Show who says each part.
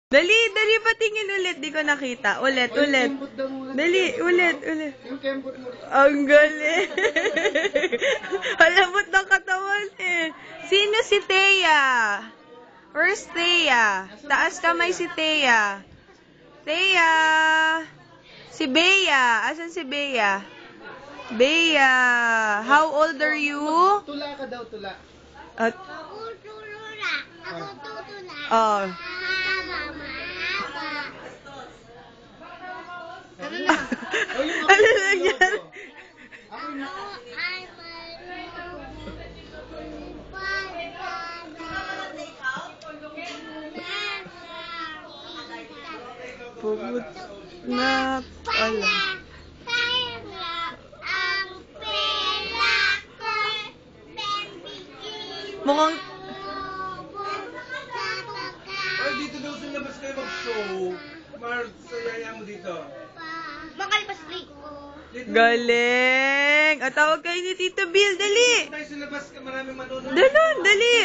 Speaker 1: Dali, dali, patingin ulit. Di ko nakita. Ulit. Dali, ulit.
Speaker 2: Yung kembot mo.
Speaker 1: Ang galing. Halabot ng katawan eh. Sino si Thea? Where's Thea? Taas kamay si Thea. Thea. Si Bea. Asan si Bea? Bea. How old are you?
Speaker 2: Tula ka daw, tula.
Speaker 1: At,
Speaker 3: Ako tutula. Ako tutula.
Speaker 1: oh.
Speaker 2: Ano na? O, yung
Speaker 1: Ano nangyari?
Speaker 2: Ako na.
Speaker 3: Ay,
Speaker 1: Pumut na pala.
Speaker 3: Tayo na ang pera ko.
Speaker 1: Mukhang,
Speaker 2: Ay, dito daw sa labas kayo mag-show. Mar, sayaya mo dito.
Speaker 3: Makalipas break.
Speaker 1: galing. At tawag kayo ni Tito Bill. Dali.
Speaker 2: Tayo sa labas, maraming manonood.
Speaker 1: Dali.